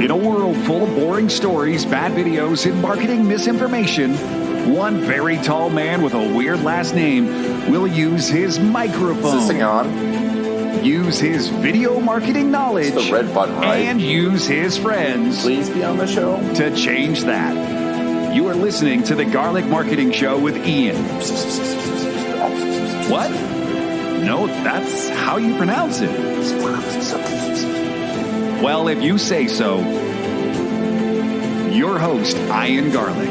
In a world full of boring stories, bad videos, and marketing misinformation, one very tall man with a weird last name will use his microphone. Is this thing on? Use his video marketing knowledge. It's the red button, right? And use his friends. Please be on the show. To change that. You are listening to the Garlic Marketing Show with Ian. What? No, that's how you pronounce it. Well, if you say so, your host, Ian Garlic.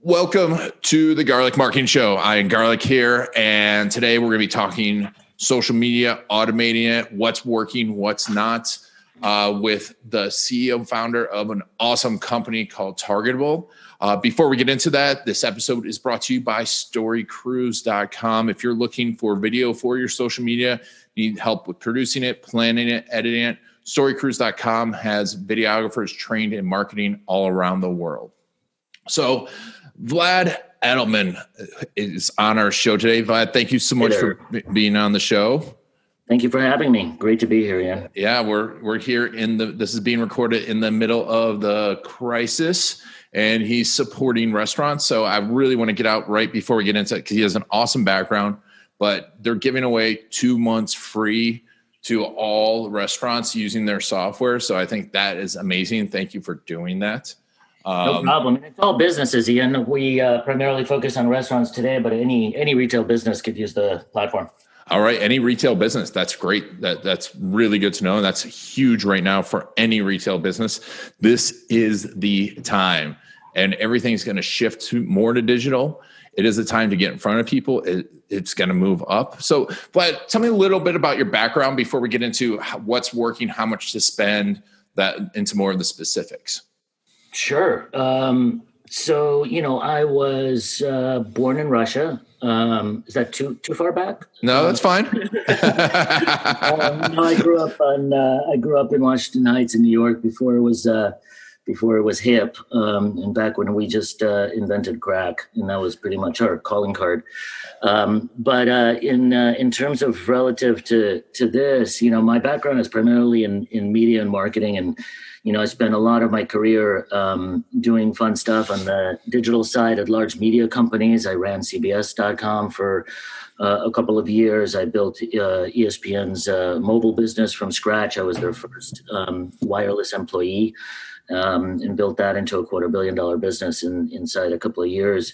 Welcome to the Garlic Marketing Show. Ian Garlic here, and today we're going to be talking social media, automating it, what's working, what's not, with the CEO and founder of an awesome company called Targetable. Before we get into that, this episode is brought to you by storycruise.com. If you're looking for video for your social media, need help with producing it, planning it, editing it, storycruise.com has videographers trained in marketing all around the world. So Vlad Edelman is on our show today. Vlad, thank you so much for being on the show. Thank you for having me. Great to be here, Ian. Yeah, we're here this is being recorded in the middle of the crisis, and he's supporting restaurants. So I really want to get out right before we get into it because he has an awesome background, but they're giving away 2 months free to all restaurants using their software. So I think that is amazing. Thank you for doing that. No problem. It's all businesses, Ian. We primarily focus on restaurants today, but any retail business could use the platform. All right. Any retail business. That's great. That's really good to know. And that's huge right now for any retail business. This is the time, and everything's going to shift more to digital. It is the time to get in front of people. It's going to move up. So, but tell me a little bit about your background before we get into what's working, how much to spend, that into more of the specifics. Sure. So, I was born in Russia. Is that too far back? No, that's fine. No, I grew up in Washington Heights in New York before it was hip, and back when we just invented crack, and that was pretty much our calling card. But in terms of relative to this, my background is primarily in media and marketing, and I spent a lot of my career doing fun stuff on the digital side at large media companies. I ran CBS.com for a couple of years. I built ESPN's mobile business from scratch. I was their first wireless employee, and built that into a $250 million business inside a couple of years.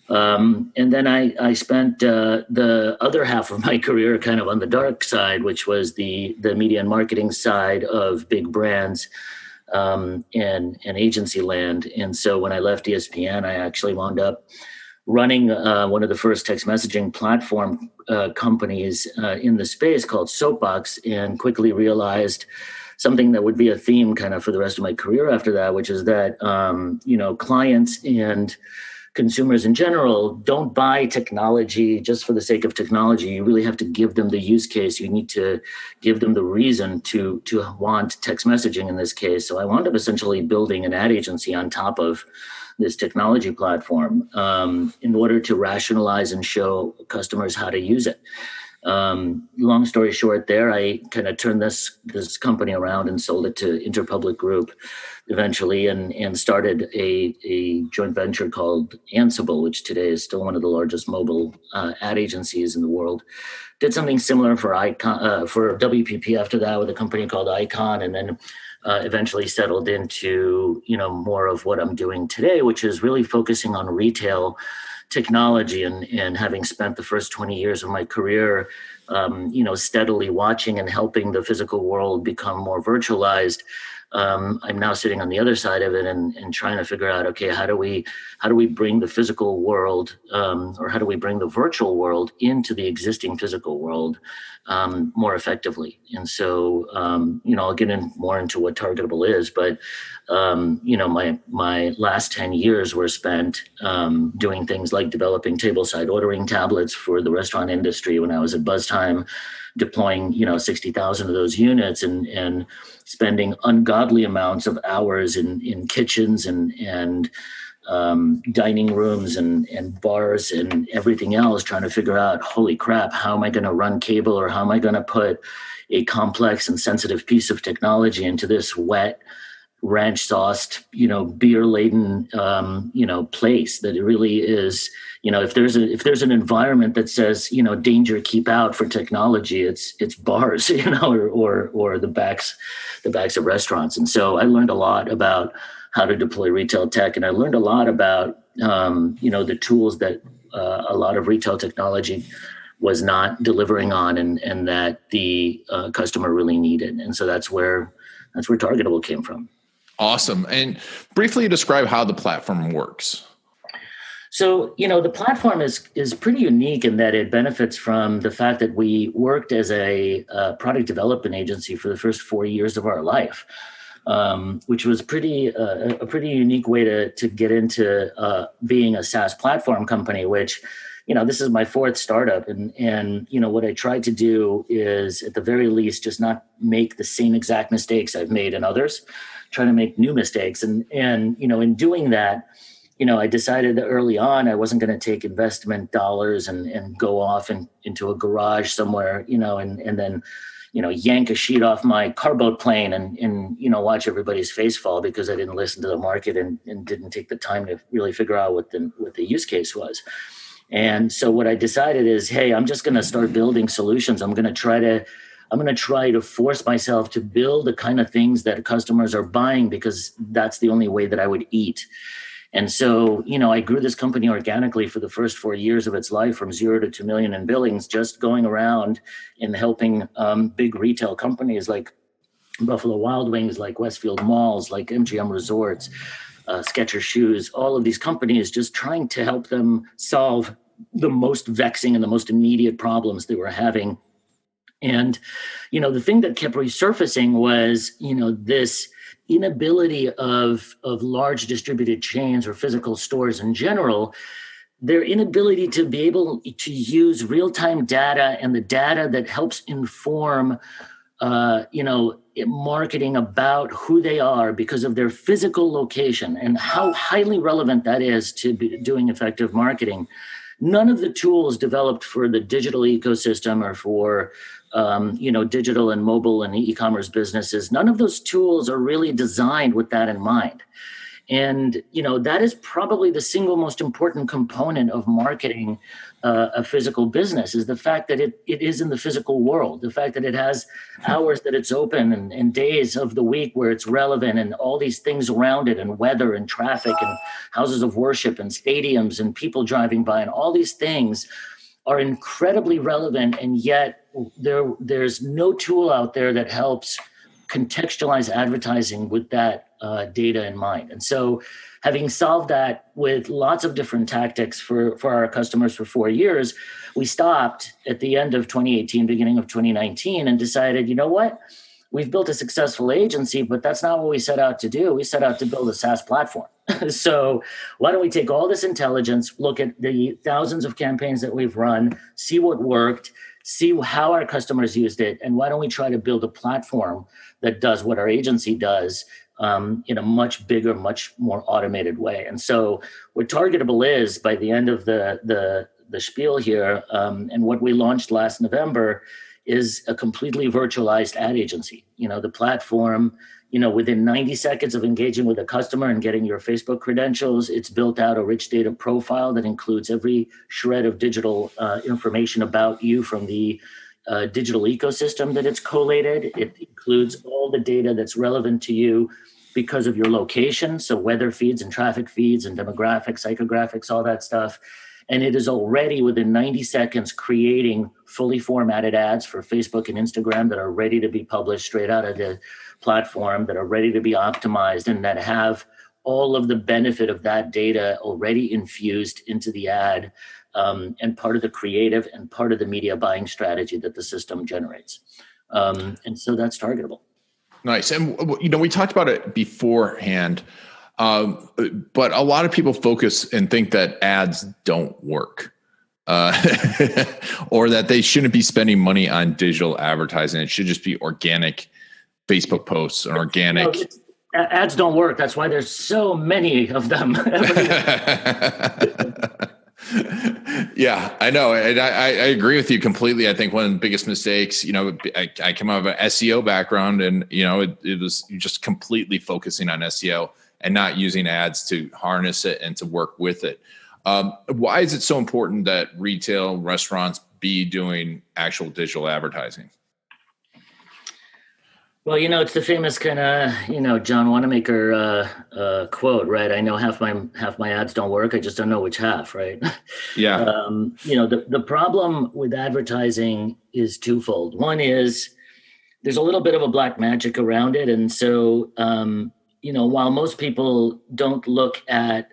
And then I spent the other half of my career kind of on the dark side, which was the media and marketing side of big brands and agency land. And so when I left ESPN, I actually wound up running one of the first text messaging platform companies in the space called Soapbox, and quickly realized something that would be a theme kind of for the rest of my career after that, which is that, clients and consumers in general don't buy technology just for the sake of technology. You really have to give them the use case. You need to give them the reason to want text messaging in this case. So I wound up essentially building an ad agency on top of this technology platform in order to rationalize and show customers how to use it. Long story short there, I kind of turned this company around and sold it to Interpublic Group eventually, and started a joint venture called Ansible, which today is still one of the largest mobile ad agencies in the world. Did something similar for WPP after that with a company called Icon, and then eventually settled into more of what I'm doing today, which is really focusing on retail technology, and having spent the first 20 years of my career, steadily watching and helping the physical world become more virtualized. I'm now sitting on the other side of it and trying to figure out, okay, how do we bring the physical world, or how do we bring the virtual world into the existing physical world more effectively? And so, I'll get more into what Targetable is, but my last 10 years were spent doing things like developing tableside ordering tablets for the restaurant industry when I was at BuzzTime, deploying 60,000 of those units, and spending ungodly amounts of hours in kitchens and dining rooms and bars and everything else, trying to figure out, holy crap, how am I going to run cable, or how am I going to put a complex and sensitive piece of technology into this wet, ranch sauced, beer laden, place that it really is. If there's an environment that says, danger, keep out for technology, it's bars, or the backs of restaurants. And so I learned a lot about how to deploy retail tech, and I learned a lot about the tools that a lot of retail technology was not delivering on, and that the customer really needed. And so that's where Targetable came from. Awesome. And briefly describe how the platform works. So, the platform is pretty unique in that it benefits from the fact that we worked as a product development agency for the first 4 years of our life, which was a pretty unique way to get into being a SaaS platform company, which, this is my fourth startup. And what I tried to do is, at the very least, just not make the same exact mistakes I've made in others, try to make new mistakes. And in doing that, I decided that early on I wasn't going to take investment dollars and go off into a garage somewhere, and then, yank a sheet off my carboat plane and watch everybody's face fall because I didn't listen to the market and didn't take the time to really figure out what the use case was. And so what I decided is, hey, I'm just going to start building solutions. I'm going to try to force myself to build the kind of things that customers are buying, because that's the only way that I would eat. And so, I grew this company organically for the first 4 years of its life, from 0 to 2 million in billings, just going around and helping big retail companies like Buffalo Wild Wings, like Westfield Malls, like MGM Resorts, Skechers Shoes, all of these companies, just trying to help them solve the most vexing and the most immediate problems they were having. And, the thing that kept resurfacing was, this inability of large distributed chains or physical stores in general, their inability to be able to use real-time data and the data that helps inform, marketing about who they are because of their physical location, and how highly relevant that is to be doing effective marketing. None of the tools developed for the digital ecosystem or for digital and mobile and e-commerce businesses, none of those tools are really designed with that in mind. And, that is probably the single most important component of marketing a physical business, is the fact that it is in the physical world, the fact that it has hours that it's open and days of the week where it's relevant, and all these things around it, and weather and traffic and houses of worship and stadiums and people driving by, and all these things are incredibly relevant. And yet there's no tool out there that helps contextualize advertising with that data in mind. And so, having solved that with lots of different tactics for our customers for 4 years, we stopped at the end of 2018, beginning of 2019, and decided, you know what? We've built a successful agency, but that's not what we set out to do. We set out to build a SaaS platform. So why don't we take all this intelligence, look at the thousands of campaigns that we've run, see what worked, see how our customers used it, and why don't we try to build a platform that does what our agency does in a much bigger, much more automated way. And so what Targetable is, by the end of the spiel here, and what we launched last November, is a completely virtualized ad agency. The platform, within 90 seconds of engaging with a customer and getting your Facebook credentials, it's built out a rich data profile that includes every shred of digital information about you from the digital ecosystem that it's collated. It includes all the data that's relevant to you because of your location, so weather feeds and traffic feeds and demographics, psychographics, all that stuff. And it is already within 90 seconds creating fully formatted ads for Facebook and Instagram that are ready to be published straight out of the platform, that are ready to be optimized, and that have all of the benefit of that data already infused into the ad, and part of the creative and part of the media buying strategy that the system generates. And so that's Targetable. Nice. And, we talked about it beforehand, but a lot of people focus and think that ads don't work, or that they shouldn't be spending money on digital advertising. It should just be organic Facebook posts and organic. Ads don't work. That's why there's so many of them. Yeah, I know. And I agree with you completely. I think one of the biggest mistakes, I come out of an SEO background, and, it was just completely focusing on SEO and not using ads to harness it and to work with it. Why is it so important that retail restaurants be doing actual digital advertising? Well, it's the famous kind of, John Wanamaker quote, right? I know half my ads don't work. I just don't know which half, right? Yeah. The problem with advertising is twofold. One is there's a little bit of a black magic around it. And so, while most people don't look at,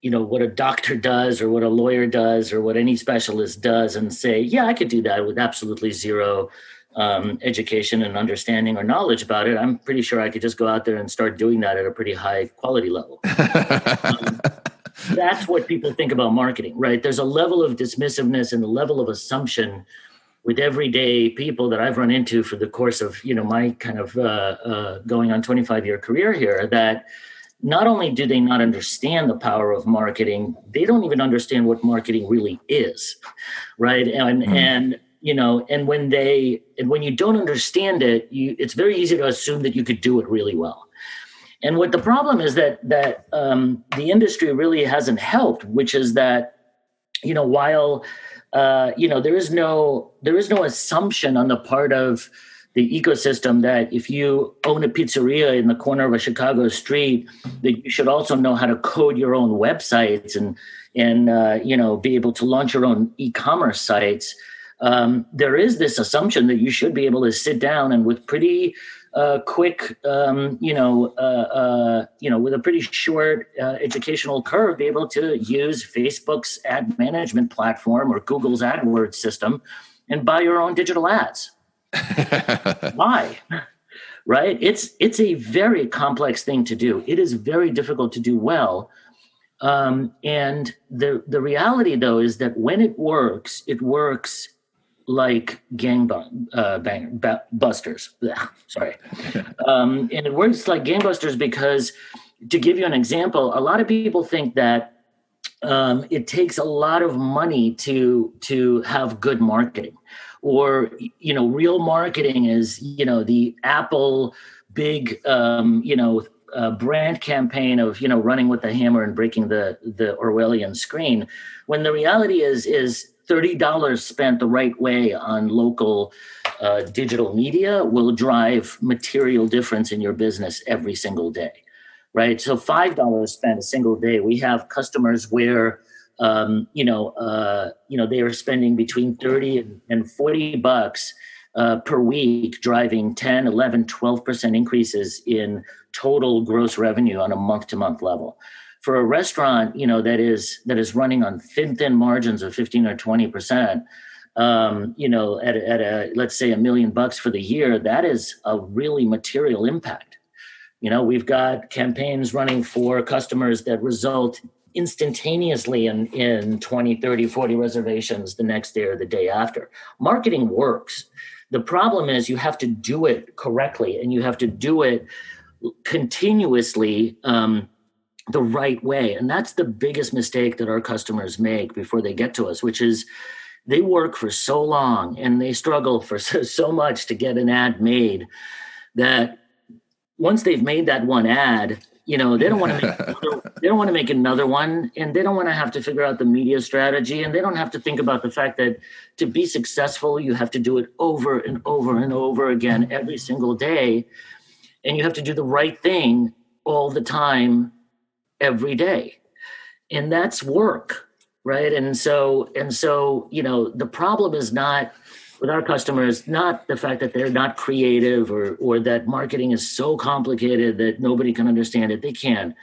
what a doctor does or what a lawyer does or what any specialist does and say, yeah, I could do that with absolutely zero education and understanding or knowledge about it, I'm pretty sure I could just go out there and start doing that at a pretty high quality level. That's what people think about marketing, right? There's a level of dismissiveness and a level of assumption with everyday people that I've run into for the course of, my kind of going on 25-year career here, that not only do they not understand the power of marketing, they don't even understand what marketing really is, right? And when you don't understand it, it's very easy to assume that you could do it really well. And what the problem is that the industry really hasn't helped, which is that, while there is no assumption on the part of the ecosystem that if you own a pizzeria in the corner of a Chicago street, that you should also know how to code your own websites and be able to launch your own e-commerce sites. There is this assumption that you should be able to sit down and with pretty quick, with a pretty short educational curve, be able to use Facebook's ad management platform or Google's AdWords system and buy your own digital ads. Why? Right? It's a very complex thing to do. It is very difficult to do well. And the reality, though, is that when it works like busters. Sorry. And it works like gangbusters because, to give you an example, a lot of people think that it takes a lot of money to have good marketing, or real marketing is the Apple big brand campaign of running with the hammer and breaking the Orwellian screen, when the reality is $30 spent the right way on local digital media will drive material difference in your business every single day, right? So $5 spent a single day. We have customers where they are spending between 30 and $40 per week, driving 10, 11, 12% increases in total gross revenue on a month-to-month level. For a restaurant, that is running on thin margins of 15 or 20%, at a let's say $1 million for the year, that is a really material impact. We've got campaigns running for customers that result instantaneously in 20, 30, 40 reservations the next day or the day after. Marketing works. The problem is you have to do it correctly, and you have to do it continuously the right way. And that's the biggest mistake that our customers make before they get to us, which is they work for so long and they struggle for so much to get an ad made that once they've made that one ad, they don't want to make another one, and they don't want to have to figure out the media strategy, and they don't have to think about the fact that to be successful, you have to do it over and over and over again every single day, and you have to do the right thing all the time, every day, and that's work, right? And so the problem is not with our customers, not the fact that they're not creative or that marketing is so complicated that nobody can understand it. They can.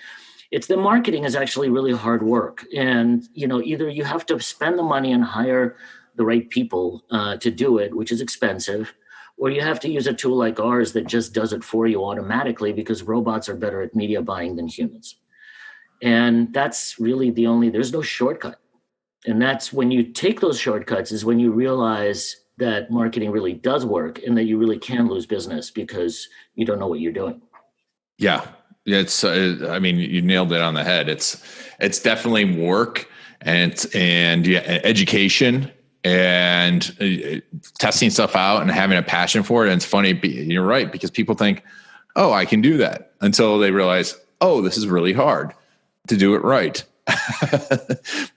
It's the marketing is actually really hard work. And, either you have to spend the money and hire the right people to do it, which is expensive, or you have to use a tool like ours that just does it for you automatically because robots are better at media buying than humans. And that's really there's no shortcut. And that's when you take those shortcuts is when you realize that marketing really does work and that you really can lose business because you don't know what you're doing. Yeah. It's, I mean, you nailed it on the head. It's definitely work and education and testing stuff out and having a passion for it. And it's funny. You're right, because people think, oh, I can do that, until they realize, oh, this is really hard to do it right.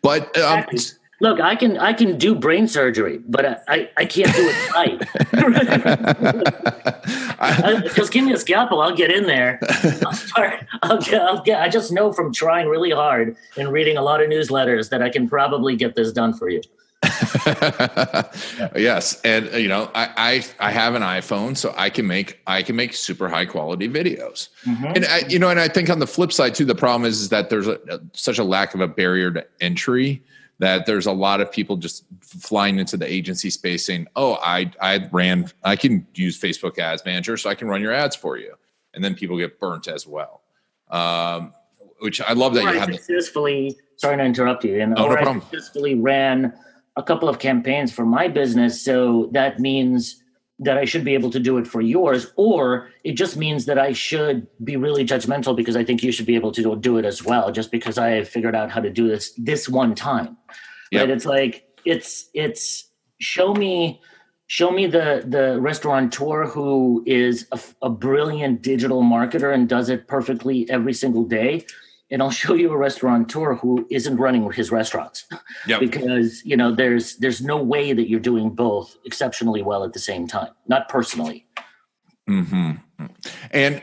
But Exactly. Look, I can do brain surgery, but I can't do it right. Just give me a scalpel, I'll get in there. I just know from trying really hard and reading a lot of newsletters that I can probably get this done for you. Yes, and I have an iPhone, so I can make super high quality videos. Mm-hmm. And I think on the flip side too, the problem is that there's such a lack of a barrier to entry, that there's a lot of people just flying into the agency space saying, oh, I can use Facebook Ads Manager, so I can run your ads for you. And then people get burnt as well. Which I love that you have successfully, sorry to interrupt you. And no problem. I successfully ran a couple of campaigns for my business. So that means that I should be able to do it for yours, or it just means that I should be really judgmental because I think you should be able to do it as well, just because I have figured out how to do this one time. Yep. Right? It's like, it's show me the restaurateur who is a brilliant digital marketer and does it perfectly every single day. And I'll show you a restaurateur who isn't running his restaurants. Yep. Because, there's no way that you're doing both exceptionally well at the same time, not personally. Mm-hmm. And,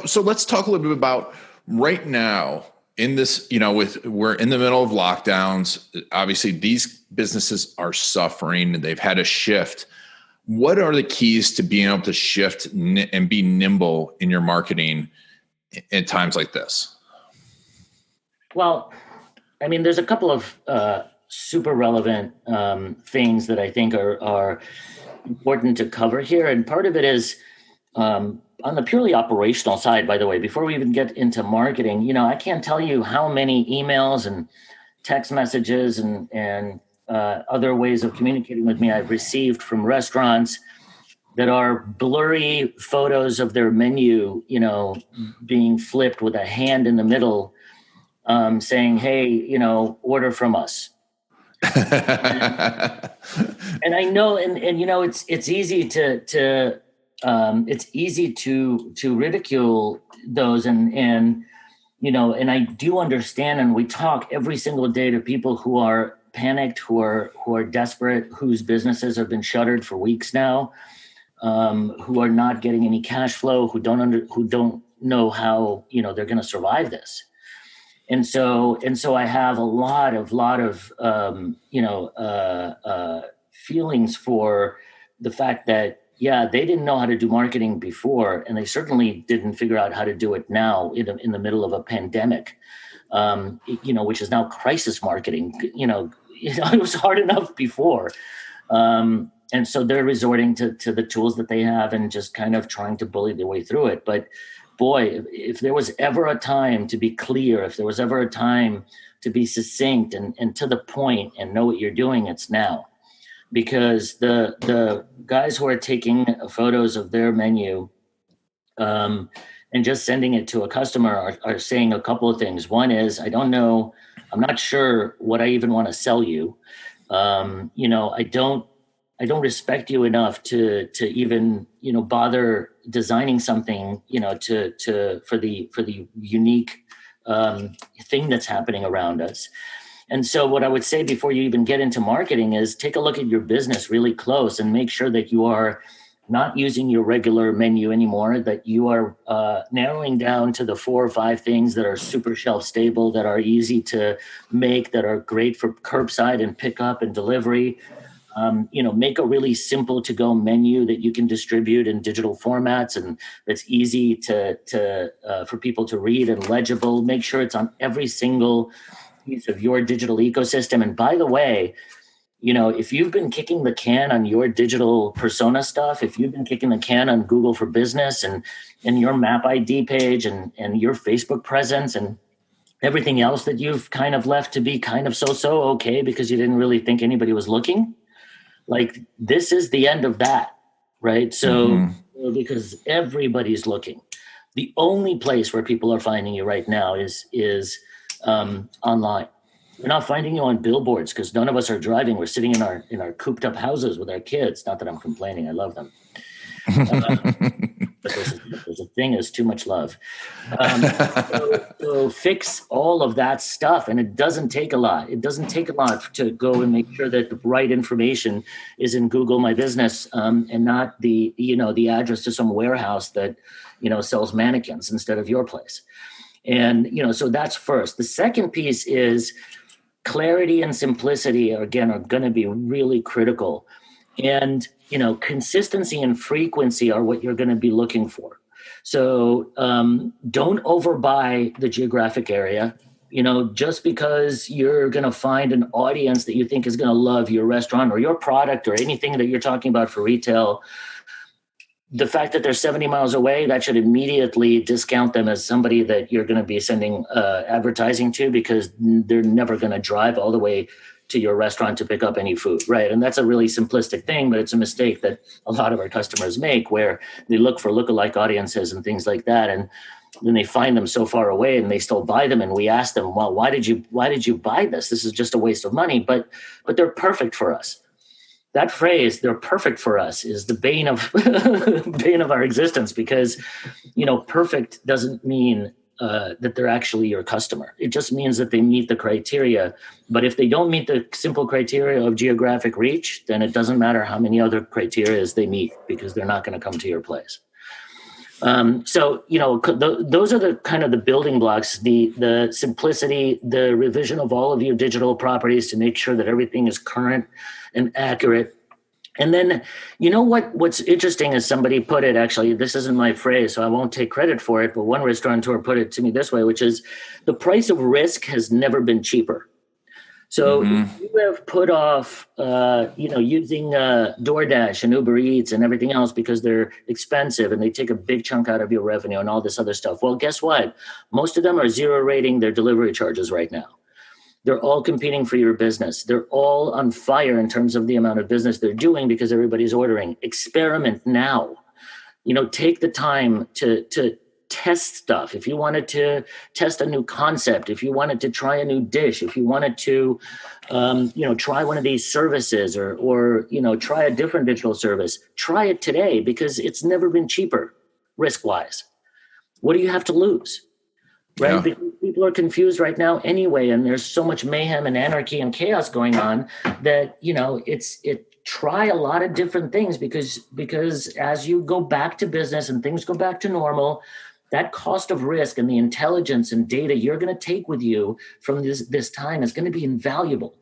so let's talk a little bit about right now in this, we're in the middle of lockdowns. Obviously, these businesses are suffering. They've had a shift. What are the keys to being able to shift and be nimble in your marketing at times like this? Well, I mean, there's a couple of super relevant things that I think are important to cover here. And part of it is on the purely operational side, by the way, before we even get into marketing, I can't tell you how many emails and text messages and other ways of communicating with me I've received from restaurants that are blurry photos of their menu, being flipped with a hand in the middle, saying, hey, order from us. and I know, and it's easy to ridicule those and I do understand, and we talk every single day to people who are panicked, who are desperate, whose businesses have been shuttered for weeks now, who are not getting any cash flow, who don't know how they're going to survive this. And so I have a lot of feelings for the fact that, they didn't know how to do marketing before, and they certainly didn't figure out how to do it now in the middle of a pandemic, which is now crisis marketing. It was hard enough before. And so they're resorting to the tools that they have and just kind of trying to bully their way through it. But boy, if there was ever a time to be clear, if there was ever a time to be succinct and to the point and know what you're doing, it's now. Because the guys who are taking photos of their menu and just sending it to a customer are saying a couple of things. One is, I don't know, I'm not sure what I even want to sell you. I don't respect you enough to even bother designing something for the unique thing that's happening around us. And so what I would say before you even get into marketing is take a look at your business really close and make sure that you are not using your regular menu anymore, that you are narrowing down to the 4 or 5 things that are super shelf stable, that are easy to make, that are great for curbside and pickup and delivery. Make a really simple to go menu that you can distribute in digital formats and that's easy for people to read and legible. Make sure it's on every single piece of your digital ecosystem. And by the way, if you've been kicking the can on your digital persona stuff, if you've been kicking the can on Google for Business and your Map ID page and your Facebook presence and everything else that you've kind of left to be kind of so okay because you didn't really think anybody was looking, like this is the end of that, right? So because everybody's looking. The only place where people are finding you right now is online. We're not finding you on billboards because none of us are driving. We're sitting in our cooped up houses with our kids. Not that I'm complaining. I love them. But there's a thing is too much love. So fix all of that stuff, and it doesn't take a lot. It doesn't take a lot to go and make sure that the right information is in Google My Business, and not the address to some warehouse that sells mannequins instead of your place. And so that's first. The second piece is clarity and simplicity. Again, are going to be really critical. And consistency and frequency are what you're going to be looking for. So don't overbuy the geographic area. Just because you're going to find an audience that you think is going to love your restaurant or your product or anything that you're talking about for retail, the fact that they're 70 miles away, that should immediately discount them as somebody that you're going to be sending advertising to, because they're never going to drive all the way to your restaurant to pick up any food, right? And that's a really simplistic thing, but it's a mistake that a lot of our customers make, where they look for lookalike audiences and things like that, and then they find them so far away and they still buy them. And we ask them, well, why did you buy this? This is just a waste of money, but they're perfect for us. That phrase, "they're perfect for us," is the bane of bane of our existence, because perfect doesn't mean that they're actually your customer. It just means that they meet the criteria. But if they don't meet the simple criteria of geographic reach, then it doesn't matter how many other criteria they meet, because they're not going to come to your place. So those are the kind of the building blocks, the simplicity, the revision of all of your digital properties to make sure that everything is current and accurate. And then, what's interesting is somebody put it, actually, this isn't my phrase, so I won't take credit for it, but one restaurateur put it to me this way, which is, the price of risk has never been cheaper. So if you have put off, using DoorDash and Uber Eats and everything else because they're expensive and they take a big chunk out of your revenue and all this other stuff, well, guess what? Most of them are zero rating their delivery charges right now. They're all competing for your business. They're all on fire in terms of the amount of business they're doing because everybody's ordering. Experiment now. Take the time to test stuff. If you wanted to test a new concept, if you wanted to try a new dish, if you wanted to, try one of these services or try a different digital service, try it today, because it's never been cheaper risk-wise. What do you have to lose? Right? Yeah. Because people are confused right now anyway, and there's so much mayhem and anarchy and chaos going on that, try a lot of different things, because as you go back to business and things go back to normal, that cost of risk and the intelligence and data you're going to take with you from this time is going to be invaluable.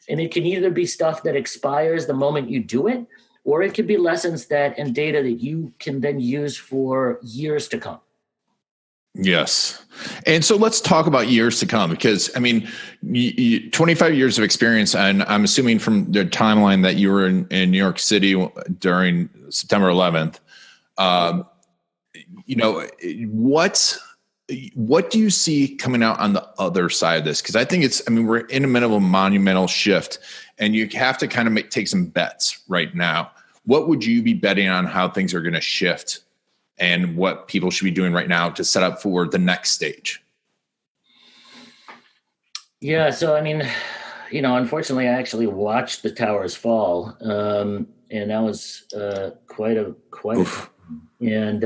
And it can either be stuff that expires the moment you do it, or it could be lessons and data that you can then use for years to come. Yes. And so let's talk about years to come, because 25 years of experience, and I'm assuming from the timeline that you were in New York City during September 11th, what do you see coming out on the other side of this? Because I think we're in the middle of a monumental shift, and you have to kind of take some bets right now. What would you be betting on how things are going to shift, and what people should be doing right now to set up for the next stage? Yeah. So, unfortunately, I actually watched the towers fall. And that was quite a and,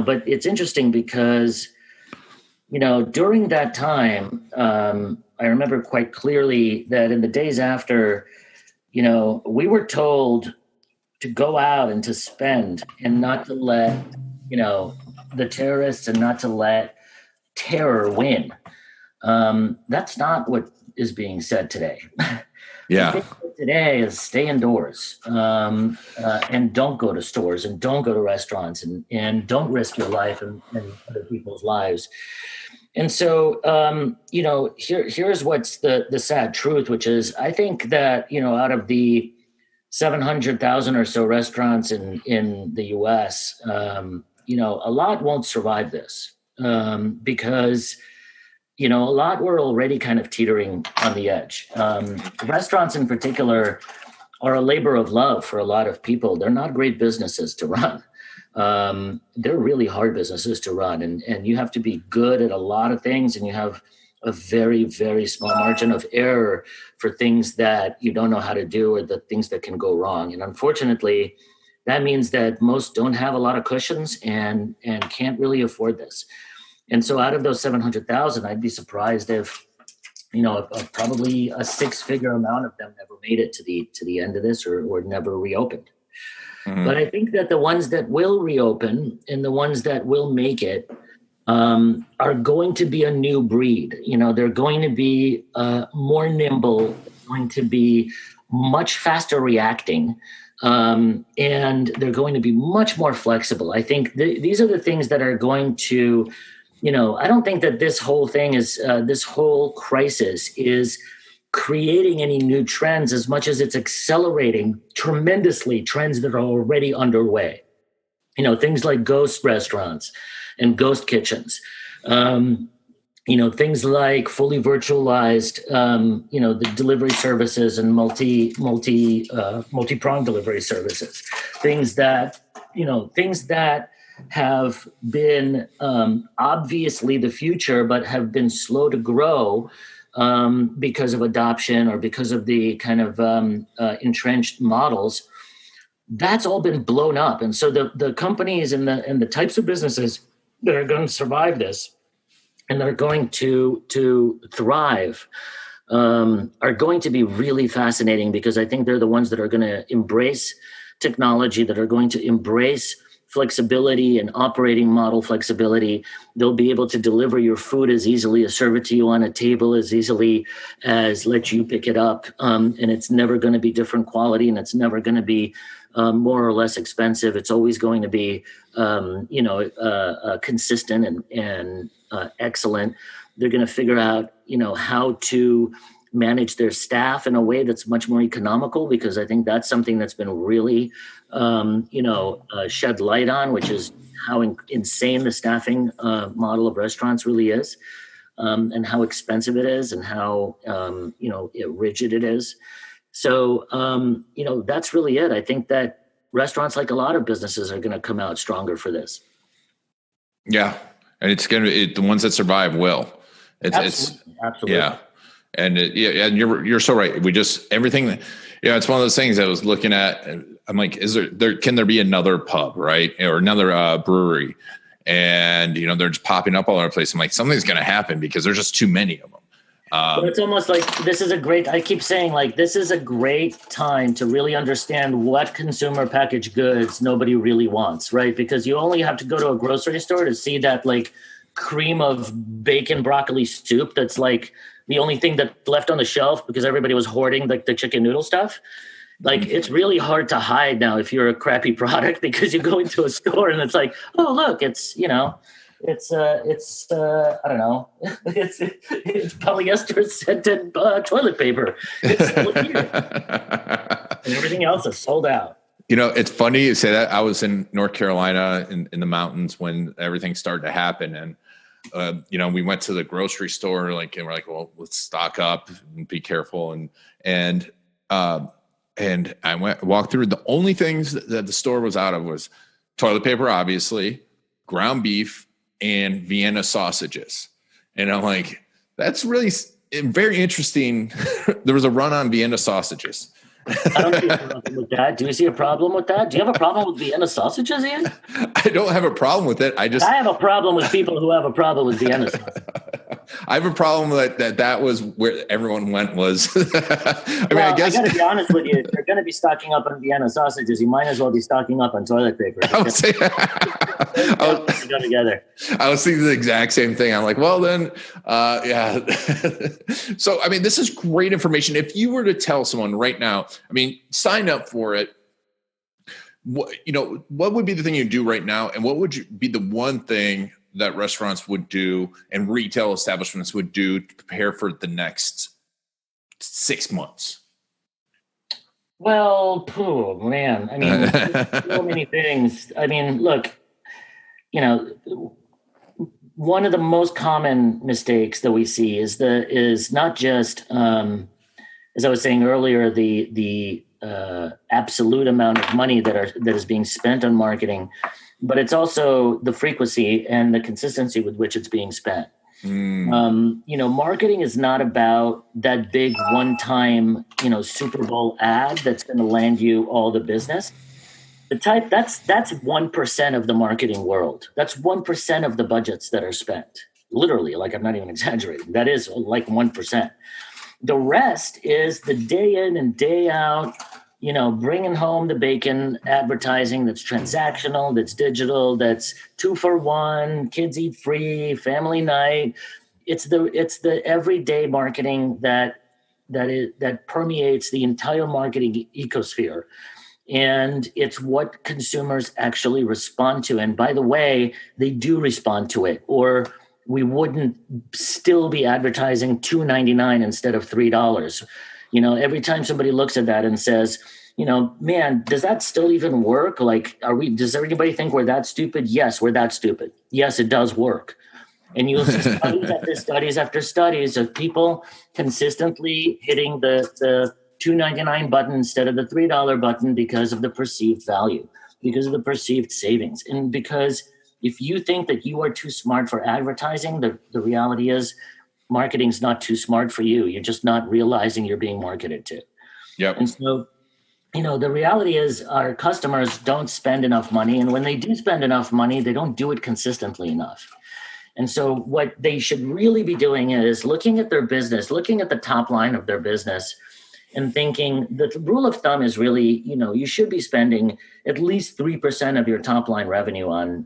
but it's interesting because, during that time, I remember quite clearly that in the days after, we were told to go out and to spend and not to let, the terrorists and not to let terror win. That's not what is being said today. Yeah. Today is stay indoors, and don't go to stores and don't go to restaurants and don't risk your life and other people's lives. And so, here's what's the sad truth, which is I think that, out of the 700,000 or so restaurants in the US, a lot won't survive this because, a lot were already kind of teetering on the edge. Restaurants in particular are a labor of love for a lot of people. They're not great businesses to run. they're really hard businesses to run, and you have to be good at a lot of things, and you have a very, very small margin of error for things that you don't know how to do or the things that can go wrong. And unfortunately, that means that most don't have a lot of cushions and can't really afford this. And so out of those 700,000, I'd be surprised if, probably a six-figure amount of them never made it to the end of this or never reopened. Mm-hmm. But I think that the ones that will reopen and the ones that will make it are going to be a new breed. They're going to be more nimble, going to be much faster reacting, and they're going to be much more flexible. I think these are the things that are going to, I don't think that this whole thing is, this whole crisis is creating any new trends as much as it's accelerating tremendously trends that are already underway. Things like ghost restaurants and ghost kitchens, things like fully virtualized, the delivery services and multi-pronged delivery services, things that have been obviously the future, but have been slow to grow because of adoption or because of the kind of entrenched models. That's all been blown up. And so the companies and the types of businesses that are going to survive this and that are going to thrive are going to be really fascinating, because I think they're the ones that are going to embrace technology, that are going to embrace flexibility and operating model flexibility. They'll be able to deliver your food as easily as serve it to you on a table, as easily as let you pick it up. And it's never going to be different quality, and it's never going to be more or less expensive. It's always going to be, consistent and excellent. They're going to figure out, how to manage their staff in a way that's much more economical, because I think that's something that's been really, shed light on, which is how insane the staffing model of restaurants really is, and how expensive it is, and how, rigid it is. So, that's really it. I think that restaurants, like a lot of businesses, are going to come out stronger for this. Yeah. And the ones that survive will. Absolutely. Yeah. And and you're so right. Everything, it's one of those things I was looking at. I'm like, can there be another pub, right? Or another brewery? And, they're just popping up all over the place. I'm like, something's going to happen because there's just too many of them. But it's almost like I keep saying, like, this is a great time to really understand what consumer packaged goods nobody really wants, right? Because you only have to go to a grocery store to see that, like, cream of bacon broccoli soup that's like the only thing that's left on the shelf because everybody was hoarding, like, the chicken noodle stuff. Like, it's really hard to hide now if you're a crappy product, because you go into a store and it's like, oh, look, it's I don't know, it's polyester scented toilet paper. It's still here. And everything else is sold out. It's funny you say that. I was in North Carolina in the mountains when everything started to happen. And, we went to the grocery store, and we're like, well, let's stock up and be careful. And I walked through. The only things that the store was out of was toilet paper, obviously, ground beef, and Vienna sausages. And I'm like, that's really very interesting. There was a run on Vienna sausages. I don't see a problem with that. Do you see a problem with that? Do you have a problem with Vienna sausages, Ian? I don't have a problem with it. I have a problem with people who have a problem with Vienna sausages. I have a problem that was where everyone went was. I guess. I got to be honest with you. If you're going to be stocking up on Vienna sausages, you might as well be stocking up on toilet paper. I was saying, go together. I was thinking the exact same thing. I'm like, well, then, yeah. So, this is great information. If you were to tell someone right now, sign up for it. What would be the thing you do right now? And what would be the one thing that restaurants would do and retail establishments would do to prepare for the next 6 months? Well, man. So many things. Look, one of the most common mistakes that we see is not just, as I was saying earlier, the absolute amount of money that is being spent on marketing, but it's also the frequency and the consistency with which it's being spent. Marketing is not about that big one-time, Super Bowl ad that's going to land you all the business. That's 1% of the marketing world. That's 1% of the budgets that are spent. Literally, like, I'm not even exaggerating. That is like 1%. The rest is the day in and day out, bringing home the bacon advertising that's transactional, that's digital, that's 2 for 1, kids eat free, family night. It's the everyday marketing that permeates the entire marketing ecosphere. And it's what consumers actually respond to. And by the way, they do respond to it, or we wouldn't still be advertising $2.99 instead of $3. Every time somebody looks at that and says, man, does that still even work? Like, does everybody think we're that stupid? Yes, we're that stupid. Yes, it does work. And you'll see studies after studies of people consistently hitting the $2.99 button instead of the $3 button because of the perceived value, because of the perceived savings. And because if you think that you are too smart for advertising, the reality is marketing's not too smart for you. You're just not realizing you're being marketed to. Yep. And so, the reality is our customers don't spend enough money. And when they do spend enough money, they don't do it consistently enough. And so what they should really be doing is looking at their business, looking at the top line of their business, and thinking that the rule of thumb is really, you should be spending at least 3% of your top line revenue on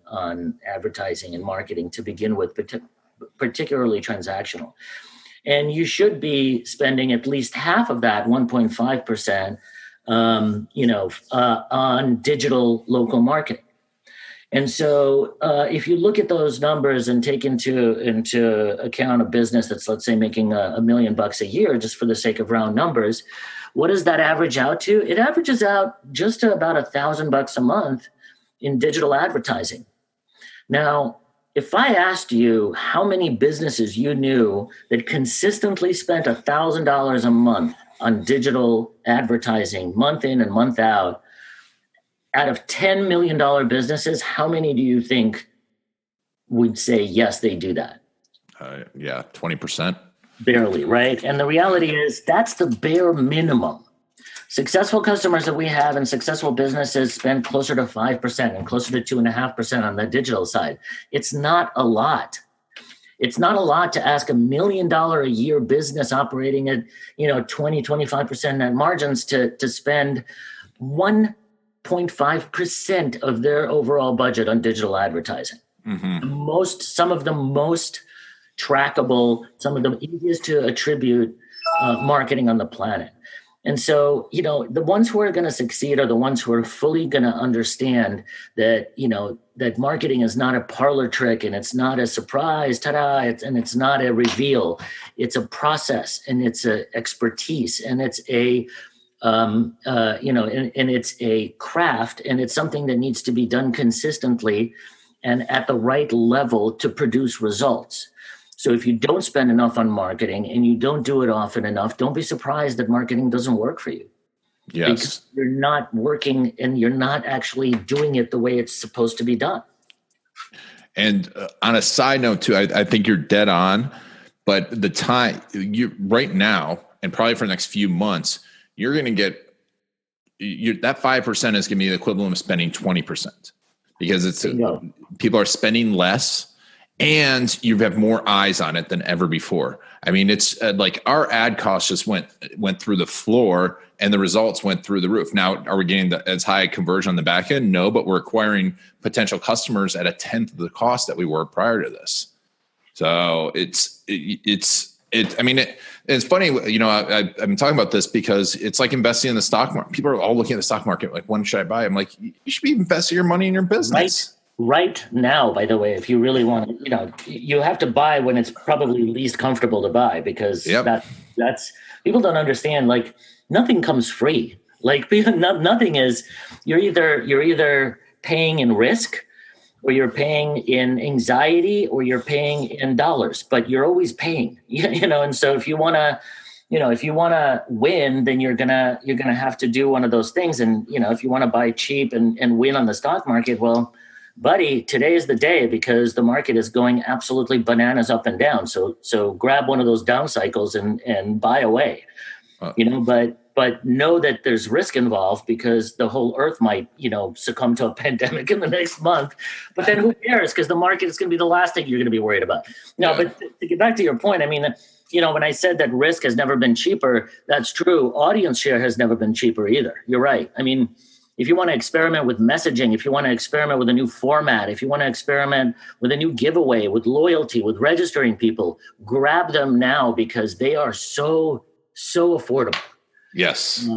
advertising and marketing to begin with, particularly transactional. And you should be spending at least half of that, 1.5%, on digital local marketing. And so if you look at those numbers and take into account a business that's, let's say, making $1 million a year, just for the sake of round numbers, what does that average out to? It averages out just to about $1,000 a month in digital advertising. Now, if I asked you how many businesses you knew that consistently spent $1,000 a month on digital advertising, month in and month out of $10 million businesses, how many do you think would say, yes, they do that? 20%. Barely, right? And the reality is that's the bare minimum. Successful customers that we have and successful businesses spend closer to 5% and closer to 2.5% on the digital side. It's not a lot. It's not a lot to ask $1 million a year business operating at 20-25% net margins to spend 1.5% of their overall budget on digital advertising. Mm-hmm. Some of the most trackable, some of the easiest to attribute marketing on the planet. And so, the ones who are going to succeed are the ones who are fully going to understand that, that marketing is not a parlor trick and it's not a surprise, ta-da, and it's not a reveal. It's a process and it's a expertise and it's a, and it's a craft and it's something that needs to be done consistently and at the right level to produce results. So if you don't spend enough on marketing and you don't do it often enough, don't be surprised that marketing doesn't work for you. Yes. Because you're not working and you're not actually doing it the way it's supposed to be done. And on a side note too, I think you're dead on, but the time you right now, and probably for the next few months, you're going to get that 5% is going to be the equivalent of spending 20% because people are spending less. And you have more eyes on it than ever before. I mean, it's like our ad costs just went through the floor and the results went through the roof. Now, are we getting as high a conversion on the back end? No, but we're acquiring potential customers at 1/10 of the cost that we were prior to this. So it's funny, I've been talking about this because it's like investing in the stock market. People are all looking at the stock market like, when should I buy? I'm like, you should be investing your money in your business. Right now, by the way, if you really want to, you have to buy when it's probably least comfortable to buy because that's people don't understand. Like nothing comes free. Like nothing is. You're either paying in risk, or you're paying in anxiety, or you're paying in dollars. But you're always paying. And so if you want to win, then you're gonna have to do one of those things. And if you want to buy cheap and win on the stock market, well, buddy, today is the day because the market is going absolutely bananas up and down. So grab one of those down cycles and buy away, but know that there's risk involved because the whole earth might, succumb to a pandemic in the next month. But then who cares? Because the market is going to be the last thing you're going to be worried about. No, but to get back to your point, I mean, when I said that risk has never been cheaper, that's true. Audience share has never been cheaper either. You're right. I mean, if you want to experiment with messaging, if you want to experiment with a new format, if you want to experiment with a new giveaway, with loyalty, with registering people, grab them now because they are so affordable. Yes.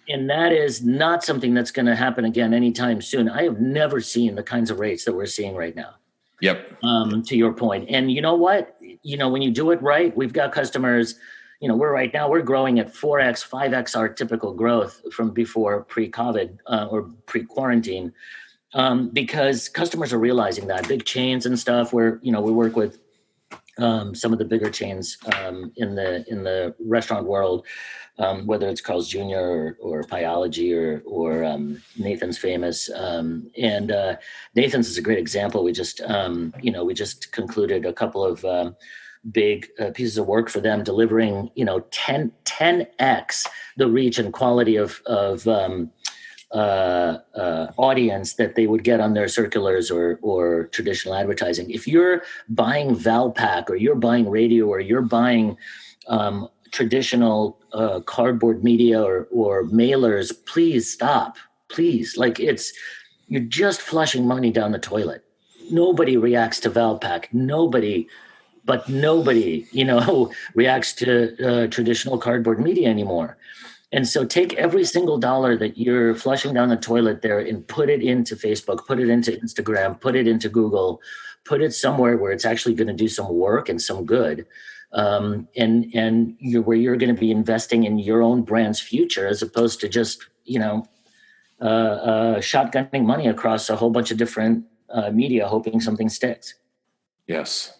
And that is not something that's going to happen again anytime soon. I have never seen the kinds of rates that we're seeing right now. Yep. To your point. And you know what? When you do it right, we've got customers, we're growing at 4x, 5x our typical growth from before pre-COVID or pre-quarantine because customers are realizing that. Big chains and stuff we work with some of the bigger chains in the restaurant world, whether it's Carl's Jr. or Pyology or Nathan's Famous. And Nathan's is a great example. We just concluded a couple of big pieces of work for them, delivering 10x the reach and quality of audience that they would get on their circulars or traditional advertising. If you're buying Valpak or you're buying radio or you're buying traditional cardboard media or mailers, please stop. Please. You're just flushing money down the toilet. Nobody reacts to Valpak. Nobody reacts to traditional cardboard media anymore. And so take every single dollar that you're flushing down the toilet there and put it into Facebook, put it into Instagram, put it into Google, put it somewhere where it's actually going to do some work and some good. Where you're going to be investing in your own brand's future as opposed to just, shotgunning money across a whole bunch of different media, hoping something sticks. Yes.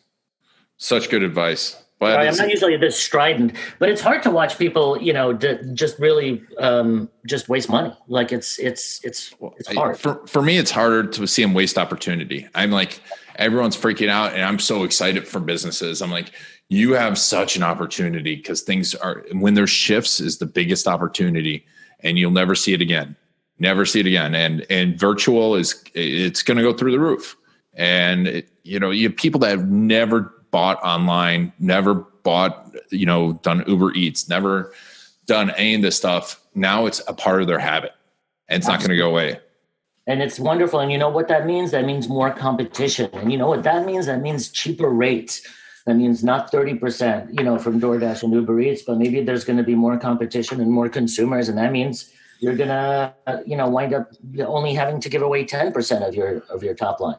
Such good advice. Sorry, I'm not usually this strident, but it's hard to watch people, just really just waste money. Like it's hard. For me, it's harder to see them waste opportunity. I'm like, everyone's freaking out and I'm so excited for businesses. I'm like, you have such an opportunity because when there's shifts is the biggest opportunity and you'll never see it again. Never see it again. And virtual it's going to go through the roof. And you have people that have never bought online, never bought, done Uber Eats, never done any of this stuff. Now it's a part of their habit and it's not going to go away. And it's wonderful. And you know what that means? That means more competition. And you know what that means? That means cheaper rates. That means not 30%, from DoorDash and Uber Eats, but maybe there's going to be more competition and more consumers. And that means you're going to, wind up only having to give away 10% of your top line.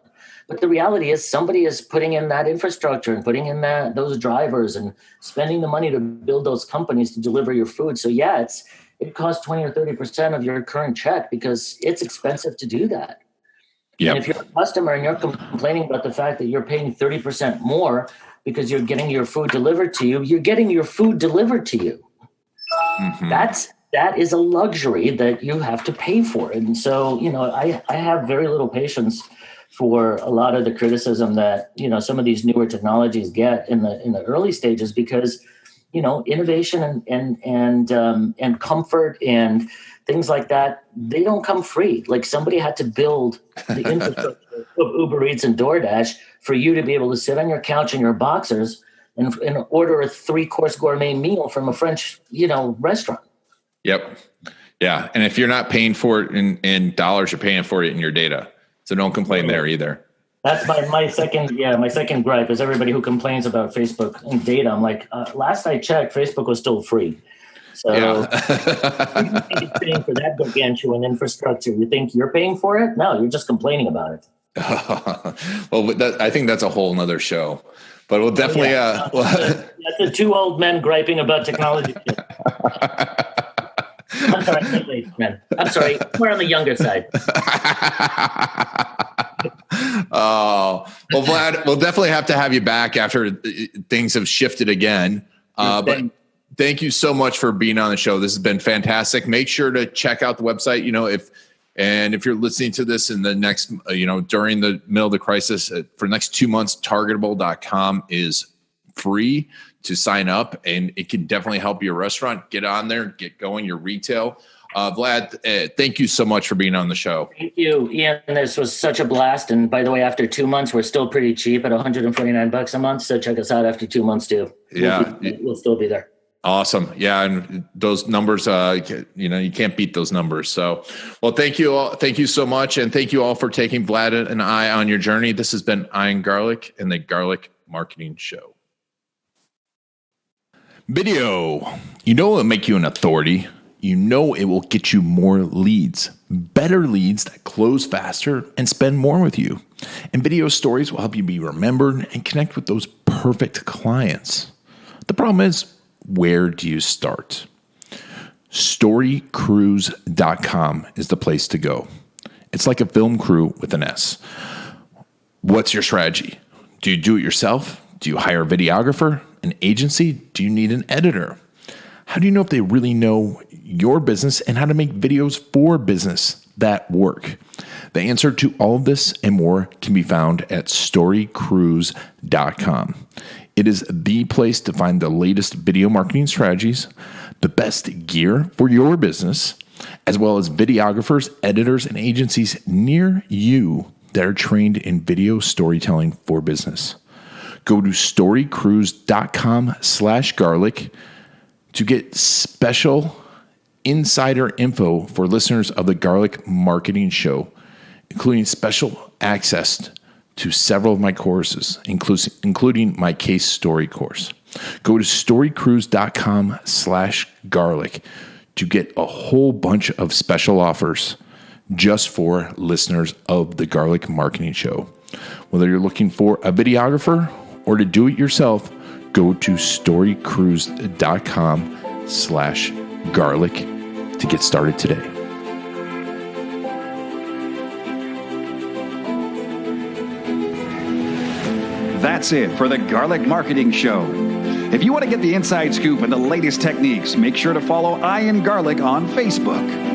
But the reality is somebody is putting in that infrastructure and putting in those drivers and spending the money to build those companies to deliver your food. So yeah, it costs 20 or 30% of your current check because it's expensive to do that. Yep. And if you're a customer and you're complaining about the fact that you're paying 30% more because you're getting your food delivered to you, you're getting your food delivered to you. Mm-hmm. That is a luxury that you have to pay for. And so, I have very little patience for a lot of the criticism that, some of these newer technologies get in the early stages because, innovation and comfort and things like that, they don't come free. Like somebody had to build the infrastructure of Uber Eats and DoorDash for you to be able to sit on your couch in your boxers and order a 3-course gourmet meal from a French, restaurant. Yep. Yeah. And if you're not paying for it in dollars, you're paying for it in your data. So don't complain there either. That's my second gripe is everybody who complains about Facebook and data. I'm like, last I checked, Facebook was still free. So you think you're paying for that gargantuan infrastructure. You think you're paying for it? No, you're just complaining about it. Well, I think that's a whole nother show. But we'll definitely... That's the two old men griping about technology. I'm sorry, man. I'm sorry. We're on the younger side. Oh, well, Vlad, we'll definitely have to have you back after things have shifted again. But thank you so much for being on the show. This has been fantastic. Make sure to check out the website. And if you're listening to this in the next, during the middle of the crisis, for the next 2 months, Targetable.com is free to sign up, and it can definitely help your restaurant get on there, get going, your retail. Vlad, thank you so much for being on the show. Thank you, Ian. This was such a blast. And by the way, after 2 months, we're still pretty cheap at $149 a month. So check us out after 2 months too. Yeah, we'll still be there. Awesome. Yeah. And those numbers, you can't beat those numbers. So, well, thank you all. Thank you so much. And thank you all for taking Vlad and I on your journey. This has been Ian Garlic and the Garlic Marketing Show. Video. It'll make you an authority. It will get you more leads, better leads that close faster and spend more with you. And video stories will help you be remembered and connect with those perfect clients. The problem is, where do you start? Storycruise.com is the place to go. It's like a film crew with an S. What's your strategy? Do you do it yourself? Do you hire a videographer, an agency? Do you need an editor? How do you know if they really know your business and how to make videos for business that work? The answer to all of this and more can be found at storycruise.com. It is the place to find the latest video marketing strategies, the best gear for your business, as well as videographers, editors, and agencies near you that are trained in video storytelling for business. Go to storycruise.com/garlic to get special insider info for listeners of the Garlic Marketing Show, including special access to several of my courses, including my case story course. Go to storycruise.com/garlic to get a whole bunch of special offers just for listeners of the Garlic Marketing Show. Whether you're looking for a videographer or to do it yourself, go to storycruise.com/garlic to get started today. That's it for the Garlic Marketing Show. If you want to get the inside scoop and the latest techniques, make sure to follow Ian Garlic on Facebook.